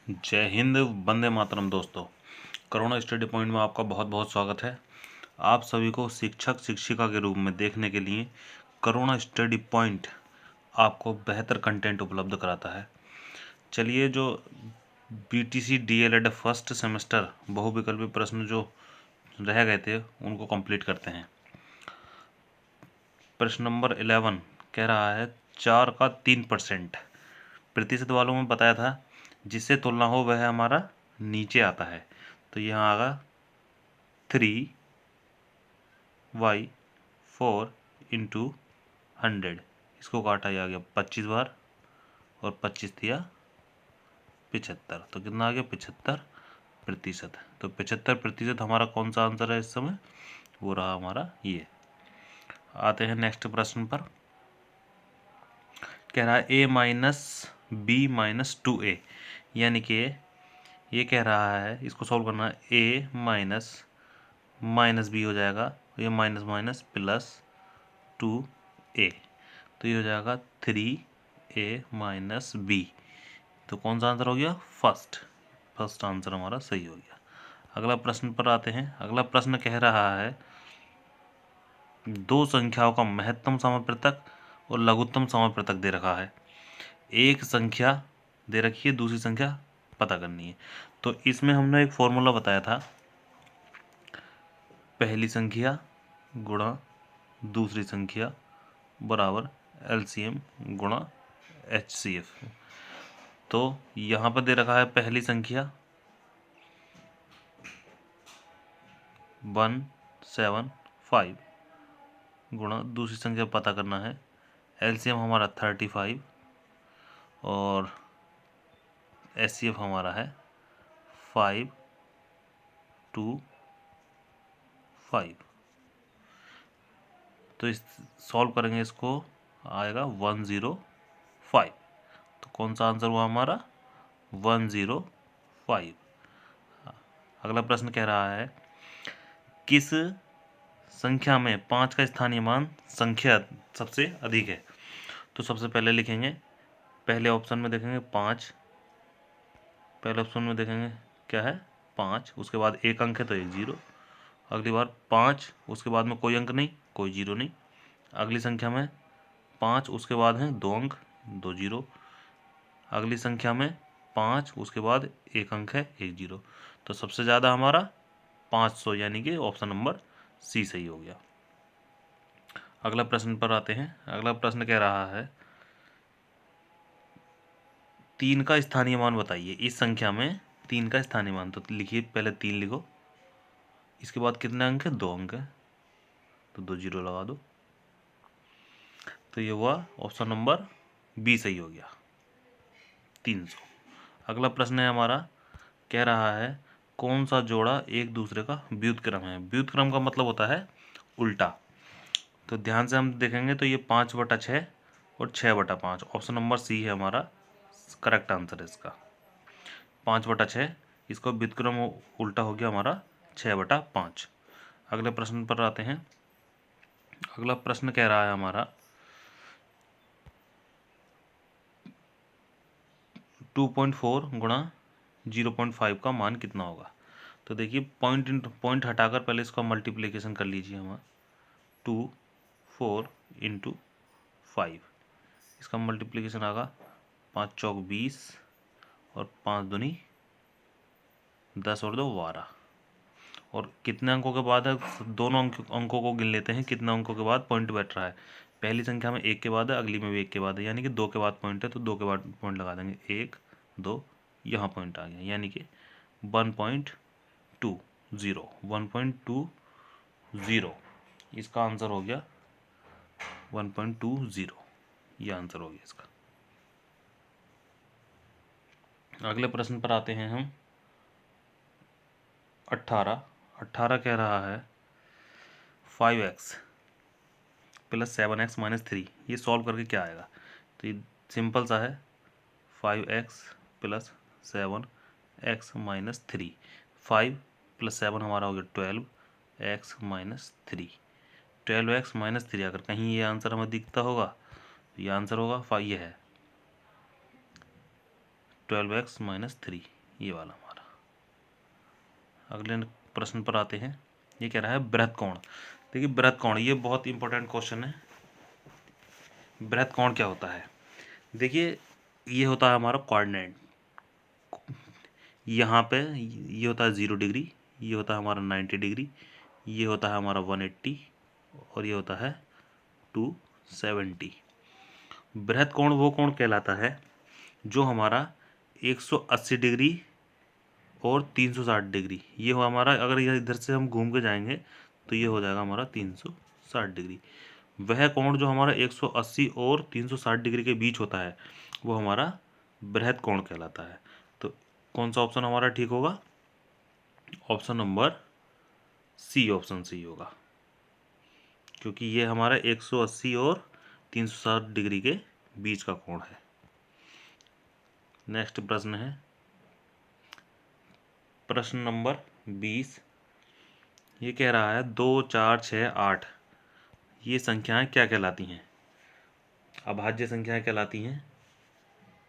जय हिंद, वंदे मातरम। दोस्तों, corona study point में आपका बहुत बहुत स्वागत है। आप सभी को शिक्षक शिक्षिका के रूप में देखने के लिए कोरोना स्टडी पॉइंट आपको बेहतर कंटेंट उपलब्ध कराता है। चलिए, जो बीटीसी डीएलएड फर्स्ट सेमेस्टर बहुविकल्पी प्रश्न जो रह गए थे उनको कंप्लीट करते हैं। प्रश्न नंबर 11 कह रहा है 4 का 3% प्रतिशत वालों में बताया था, जिससे तुलना हो वह हमारा नीचे आता है। तो यहाँ आगा 3/4 इंटू 100, इसको काटा जा गया 25 बार और 25 दिया 75, तो कितना आ गया 75%। तो 75% हमारा कौन सा आंसर है इस समय, वो रहा हमारा ये। आते हैं नेक्स्ट प्रश्न पर। कह रहा है a-b-2a, यानी कि ये कह रहा है इसको सॉल्व करना है। a माइनस b हो जाएगा, ये माइनस माइनस प्लस 2a, तो ये हो जाएगा 3a माइनस b। तो कौन सा आंसर हो गया, फर्स्ट आंसर हमारा सही हो गया। अगला प्रश्न पर आते हैं। अगला प्रश्न कह रहा है दो संख्याओं का महत्तम समपृतक और लघुत्तम समपृतक दे रखा है। एक संख्या दे रखी है, दूसरी संख्या पता करनी है। तो इसमें हमने एक फॉर्मूला बताया था, पहली संख्या गुणा दूसरी संख्या बराबर एलसीएम गुणा एचसीएफ। तो यहाँ पर दे रखा है पहली संख्या 175 गुणा दूसरी संख्या पता करना है, एलसीएम हमारा 35 और एचसीएफ हमारा है 5 2 5। तो इस सॉल्व करेंगे, इसको आएगा 105। तो कौन सा आंसर हुआ हमारा 105। अगला प्रश्न कह रहा है किस संख्या में 5 का स्थानीय मान संख्या सबसे अधिक है। तो सबसे पहले लिखेंगे, पहले ऑप्शन में देखेंगे 5, पहले ऑप्शन में देखेंगे क्या है 5, उसके बाद एक अंक है तो एक जीरो। अगली बार 5, उसके बाद में कोई अंक नहीं, कोई जीरो नहीं। अगली संख्या में 5, उसके बाद है 2 अंक, 2 जीरो। अगली संख्या में 5, उसके बाद एक अंक है, एक जीरो। तो सबसे ज़्यादा हमारा 500, यानी कि ऑप्शन नंबर सी सही हो गया। अगला प्रश्न पर आते हैं। अगला प्रश्न कह रहा है 3 का स्थानीय मान बताइए। इस संख्या में 3 का स्थानीय मान, तो लिखिए, पहले 3 लिखो, इसके बाद कितने अंक है, 2 अंक है, तो 2 जीरो लगा दो। तो ये हुआ ऑप्शन नंबर बी सही हो गया, 300। अगला प्रश्न है हमारा, कह रहा है कौन सा जोड़ा एक दूसरे का व्युत्क्रम है। व्युत्क्रम का मतलब होता है उल्टा। तो ध्यान से हम देखेंगे तो ये 5/6 और 6/5, ऑप्शन नंबर सी है हमारा करेक्ट आंसर है इसका। 5/6, इसको व्युत्क्रम उल्टा हो गया हमारा 6/5। अगले प्रश्न पर आते हैं। अगला प्रश्न कह रहा है हमारा 2.4 गुणा 0.5 का मान कितना होगा। तो देखिए, पॉइंट हटाकर पहले इसका मल्टीप्लिकेशन कर लीजिए हम। 2 4 इंटू 5, इसका मल्टीप्लिकेशन आगा 5 चौक 20 और 5 दूनी 10 और 2 12। और कितने अंकों के बाद है, दोनों अंकों को गिन लेते हैं, कितने अंकों के बाद पॉइंट बैठ रहा है। पहली संख्या में 1 के बाद है, अगली में भी 1 के बाद है, यानी कि 2 के बाद पॉइंट है, तो 2 के बाद पॉइंट लगा देंगे। 1 2, यहाँ पॉइंट आ गया, यानी कि 1.20 इसका आंसर हो गया 1.20, ये आंसर हो गया इसका। अगले प्रश्न पर आते हैं हम। 18 कह रहा है 5x प्लस 7x माइनस 3, ये सॉल्व करके क्या आएगा। तो ये सिंपल सा है, 5x plus 7x minus 3। 5 plus 7 हमारा हो गया 12x माइनस 3। 12x माइनस 3, अगर कहीं ये आंसर हमें दिखता होगा तो ये आंसर होगा ये है 12x माइनस 3, ये वाला हमारा। अगले प्रश्न पर आते हैं। ये कह रहा है बृहत कोण। देखिए बृहत कोण ये बहुत इंपॉर्टेंट क्वेश्चन है। बृहत कोण क्या होता है? देखिए ये होता है हमारा कोऑर्डिनेट, यहाँ पे ये होता है 0 डिग्री, ये होता है हमारा 90 डिग्री, ये होता है हमारा 180 और ये होता है 270। बृहत कोण वो कोण कहलाता है जो हमारा 180 डिग्री और 360 डिग्री, ये हो हमारा, अगर ये इधर से हम घूम के जाएंगे तो ये हो जाएगा हमारा 360 डिग्री। वह कोण जो हमारा 180 और 360 डिग्री के बीच होता है वो हमारा बृहत कोण कहलाता है। तो कौन सा ऑप्शन हमारा ठीक होगा? Option number C, option C होगा, क्योंकि ये हमारा 180 और 360 डिग्री के बीच का कोण है। नेक्स्ट प्रश्न है प्रश्न नंबर 20। ये कह रहा है 2, 4, 6, 8 ये संख्याएं क्या कहलाती हैं? अभाज्य संख्याएं कहलाती हैं,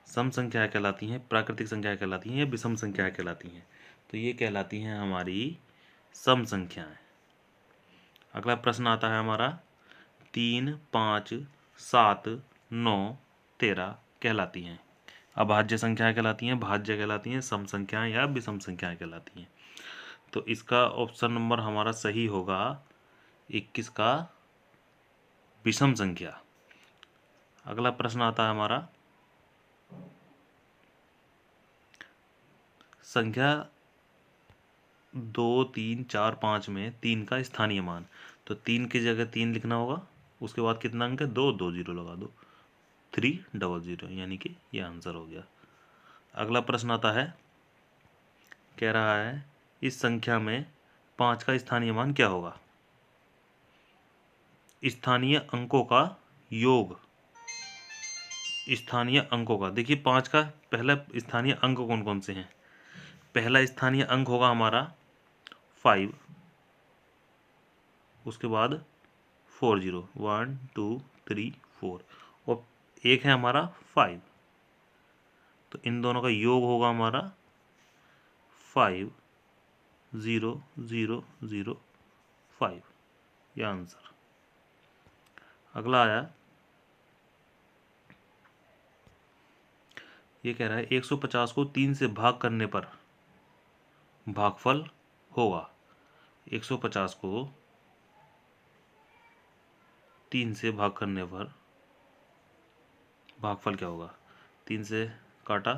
सम संख्याएं कहलाती हैं, प्राकृतिक संख्याएं कहलाती हैं या विषम संख्याएं कहलाती हैं? तो ये कहलाती हैं हमारी सम संख्याएं। अगला प्रश्न आता है हमारा 3, 5, 7, 9, 13 कहलाती हैं। अभाज्य संख्याएं कहलाती हैं, भाज्य कहलाती हैं, सम संख्याएं या विषम संख्याएं कहलाती हैं। तो इसका ऑप्शन नंबर हमारा सही होगा 21 का विषम संख्या। अगला प्रश्न आता है हमारा संख्या 2, 3, 4, 5 में 3 का स्थानीय मान। तो 3 की जगह 3 लिखना होगा, उसके बाद कितना अंक है? 2, 2 जीरो लगा दो, 300, यानी कि ये आंसर हो गया। अगला प्रश्न आता है, कह रहा है इस संख्या में 5 का स्थानीय मान क्या होगा? स्थानीय अंकों का योग, स्थानीय अंकों का। देखिए 5 का पहला स्थानीय अंक कौन कौन से हैं? पहला स्थानीय अंक होगा हमारा 5, उसके बाद 40, 1, 2, 3, 4 और एक है हमारा 5। तो इन दोनों का योग होगा हमारा 5, 0, 0, 0, 5, यह आंसर। अगला आया, ये कह रहा है 150 को 3 से भाग करने पर भागफल होगा। 150 को 3 से भाग करने पर भागफल क्या होगा? 3 से काटा,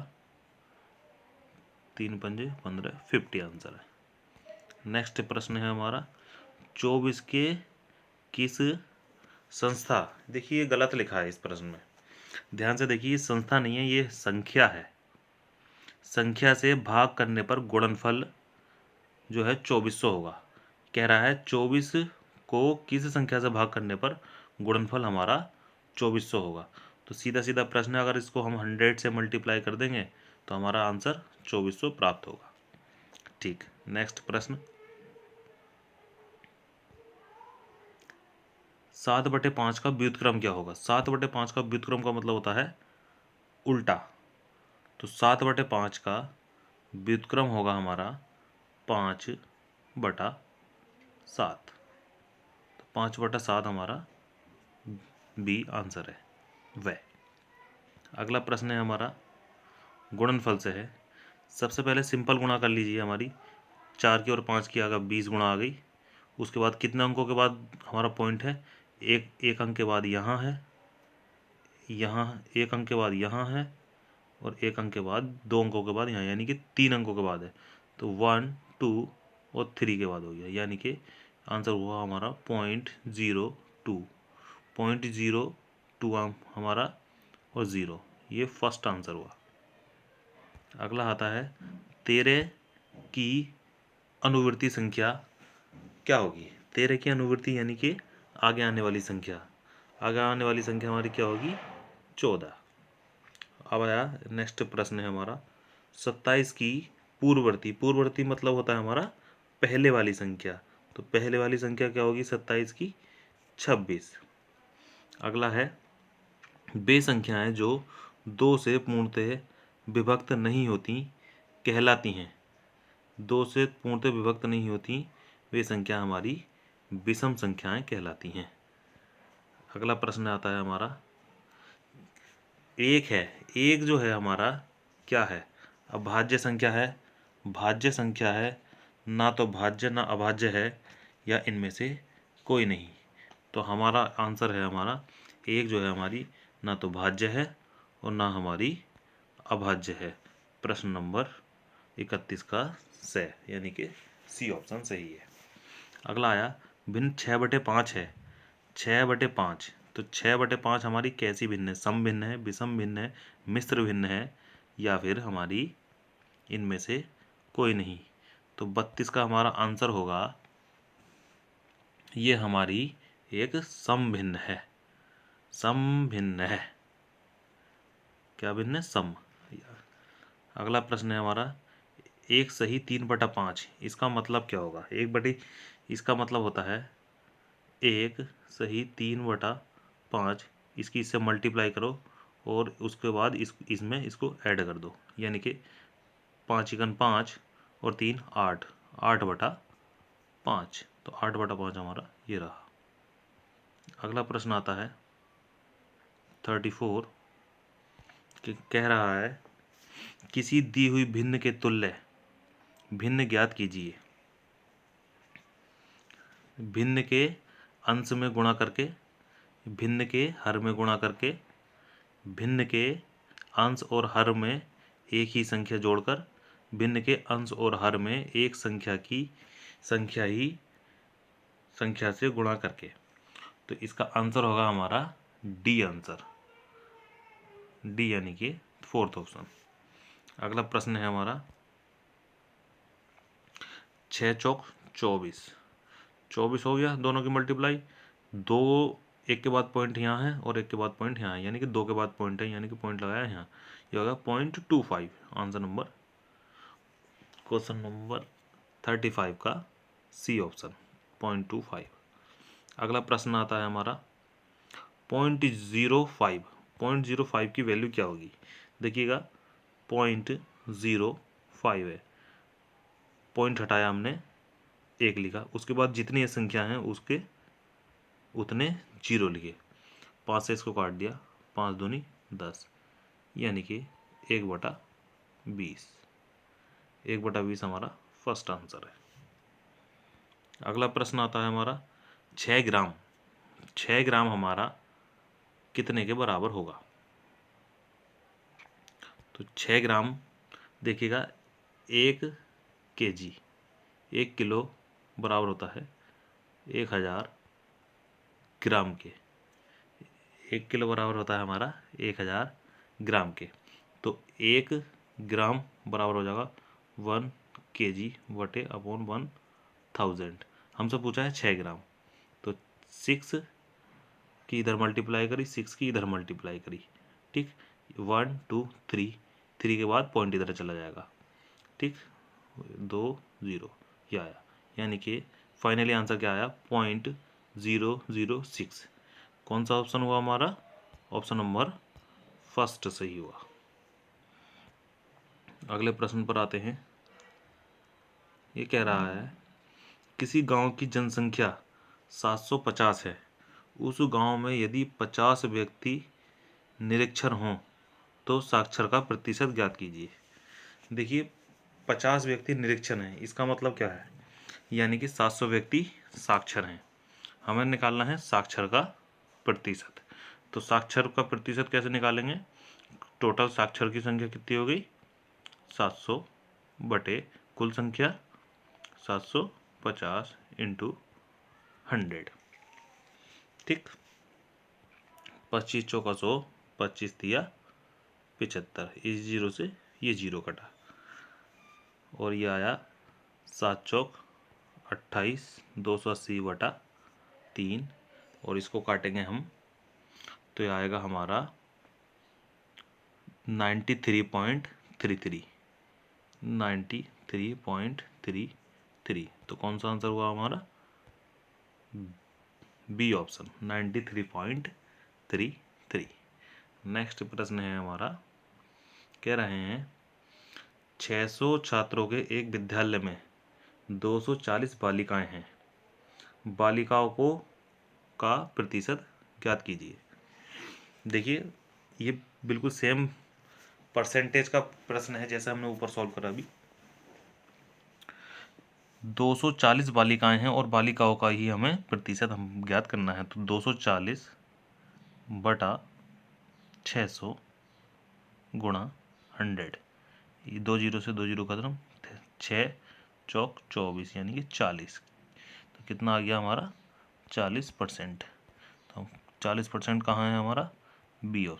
3 पंजे 15, 50 आंसर है। नेक्स्ट प्रश्न है हमारा 24 के किस संस्था। देखिए ये गलत लिखा है इस प्रश्न में, ध्यान से देखिए, ये संस्था नहीं है, ये संख्या है। संख्या से भाग करने पर गुणनफल जो है 2400 होगा। कह रहा है 24 को किस संख्या से भाग करने पर गुणनफल हमारा 2400 होगा। तो सीधा सीधा प्रश्न है, अगर इसको हम 100 से मल्टीप्लाई कर देंगे तो हमारा आंसर 2400 प्राप्त होगा। ठीक, नेक्स्ट प्रश्न 7/5 का व्युत्क्रम क्या होगा? 7/5 का व्युत्क्रम का मतलब होता है उल्टा। तो 7/5 का व्युत्क्रम होगा हमारा 5/7। तो 5/7 हमारा बी आंसर है वह। अगला प्रश्न है हमारा गुणनफल से है। सबसे पहले सिंपल गुणा कर लीजिए, हमारी 4 की और 5 की आगे 20 गुणा आ गई। उसके बाद कितने अंकों के बाद हमारा पॉइंट है? एक अंक के बाद यहाँ है, यहाँ एक अंक के बाद यहाँ है और एक अंक के बाद 2 अंकों के बाद यहाँ, यानी कि 3 अंकों के बाद है। तो 1, 2 और 3 के बाद हो गया, यानी कि आंसर हुआ हमारा 0.02। 0.02 हमारा और 0, ये फर्स्ट आंसर हुआ। अगला आता है 13 की अनुवर्ती संख्या क्या होगी? 13 की अनुवर्ती यानी कि आगे आने वाली संख्या, आगे आने वाली संख्या हमारी क्या होगी? 14। अब आया नेक्स्ट प्रश्न है हमारा 27 की पूर्ववर्ती। पूर्ववर्ती मतलब होता है हमारा पहले वाली संख्या। तो पहले वाली संख्या क्या होगी 27 की? 26। अगला है वे संख्याएं जो 2 से पूर्णतः विभक्त नहीं होती कहलाती हैं। 2 से पूर्णतः विभक्त नहीं होती वे संख्या हमारी विषम संख्याएं कहलाती हैं। अगला प्रश्न आता है हमारा, एक है, एक जो है हमारा क्या है? अभाज्य संख्या है, भाज्य संख्या है, ना तो भाज्य ना अभाज्य है, या इनमें से कोई नहीं। तो हमारा आंसर है, हमारा एक जो है हमारी ना तो भाज्य है और ना हमारी अभाज्य है। प्रश्न नंबर 31 का से यानी कि सी ऑप्शन सही है। अगला आया, भिन्न 6/5 है। 6/5, तो 6/5 हमारी कैसी भिन्न है? सम भिन्न है, विषम भिन्न है, मिश्र भिन्न है, या फिर हमारी इनमें से कोई नहीं। तो 32 का हमारा आंसर होगा, ये हमारी एक सम भिन्न है। सम भिन्न है। क्या भिन्न है? सम। अगला प्रश्न है हमारा, एक सही 3/5, इसका मतलब क्या होगा? इसका मतलब होता है 1 सही 3/5, इसकी इससे मल्टीप्लाई करो और उसके बाद इसमें इसको ऐड कर दो, यानी कि 5 × 5 और 3 8, 8/5। तो 8/5 हमारा ये रहा। अगला प्रश्न आता है 34, कि कह रहा है, किसी दी हुई भिन्न के तुल्य भिन्न ज्ञात कीजिए। भिन्न के अंश में गुणा करके, भिन्न के हर में गुणा करके, भिन्न के अंश और हर में एक ही संख्या जोड़कर, भिन्न के अंश और हर में एक संख्या से गुणा करके। तो इसका आंसर होगा हमारा डी आंसर, डी यानी कि 4th ऑप्शन। अगला प्रश्न है हमारा, 6 चौक 24, 24 हो गया दोनों की मल्टीप्लाई। दो एक के बाद पॉइंट यहाँ है और एक के बाद पॉइंट यहाँ है, यानी कि 2 के बाद पॉइंट है, यानी कि पॉइंट लगाया यहाँ। ये होगा 0.25। आंसर नंबर क्वेश्चन नंबर 35 का सी ऑप्शन 0.25। अगला प्रश्न आता है हमारा 0.05। 0.05 की वैल्यू क्या होगी? देखिएगा 0.05 है, पॉइंट हटाया हमने, एक लिखा, उसके बाद जितनी संख्या हैं उसके उतने जीरो लिखे, 5 से इसको काट दिया, 5 दूनी 10, यानी कि 1/20। 1/20 हमारा फर्स्ट आंसर है। अगला प्रश्न आता है हमारा 6 ग्राम। 6 ग्राम हमारा कितने के बराबर होगा? तो 6 ग्राम देखिएगा 1 kg, 1 किलो बराबर होता है 1000 ग्राम के। 1 किलो बराबर होता है हमारा 1000 ग्राम के। तो 1 ग्राम बराबर हो जाएगा 1 kg बटे अपॉन 1000। हमसे पूछा है 6 ग्राम, तो 6 की इधर मल्टीप्लाई करी, 6 की इधर मल्टीप्लाई करी, ठीक। 1 2 3, 3 के बाद पॉइंट इधर चला जाएगा, ठीक, 2 0 ये आया, यानी कि फाइनली आंसर क्या आया? 0.006। कौन सा ऑप्शन हुआ हमारा? ऑप्शन नंबर फर्स्ट सही हुआ। अगले प्रश्न पर आते हैं। ये कह रहा है, किसी गांव की जनसंख्या 750 है, उस गांव में यदि 50 व्यक्ति निरक्षर हों तो साक्षर का प्रतिशत ज्ञात कीजिए। देखिए 50 व्यक्ति निरक्षर हैं, इसका मतलब क्या है? यानी कि 700 व्यक्ति साक्षर हैं। हमें निकालना है साक्षर का प्रतिशत। तो साक्षर का प्रतिशत कैसे निकालेंगे? टोटल साक्षर की संख्या कितनी हो गई? 700 बटे कुल संख्या 750 × 100, ठीक। 25 चौका 100, 25 दिया 75, इस जीरो से ये जीरो कटा और ये आया 7 चौक 28, 280/3, और इसको काटेंगे हम तो ये आएगा हमारा 93.33, 93.33। तो कौन सा आंसर हुआ हमारा? B option 93.33। नेक्स्ट प्रश्न है हमारा कह रहे हैं 600 छात्रों के एक विद्यालय में 240 बालिकाएं हैं, बालिकाओं को का प्रतिशत ज्ञात कीजिए। देखिए ये बिल्कुल सेम परसेंटेज का प्रश्न है जैसा हमने ऊपर सॉल्व करा अभी। 240 बालिकाएं हैं और बालिकाओं का ही हमें प्रतिशत हम ज्ञात करना है। तो 240 बटा 600 गुणा 100, ये 2 जीरो से 2 जीरो खत्म, 6 चौक 24 यानी कि 40। तो कितना आ गया हमारा 40%। तो 40% कहाँ है हमारा, बी ऑप्शन।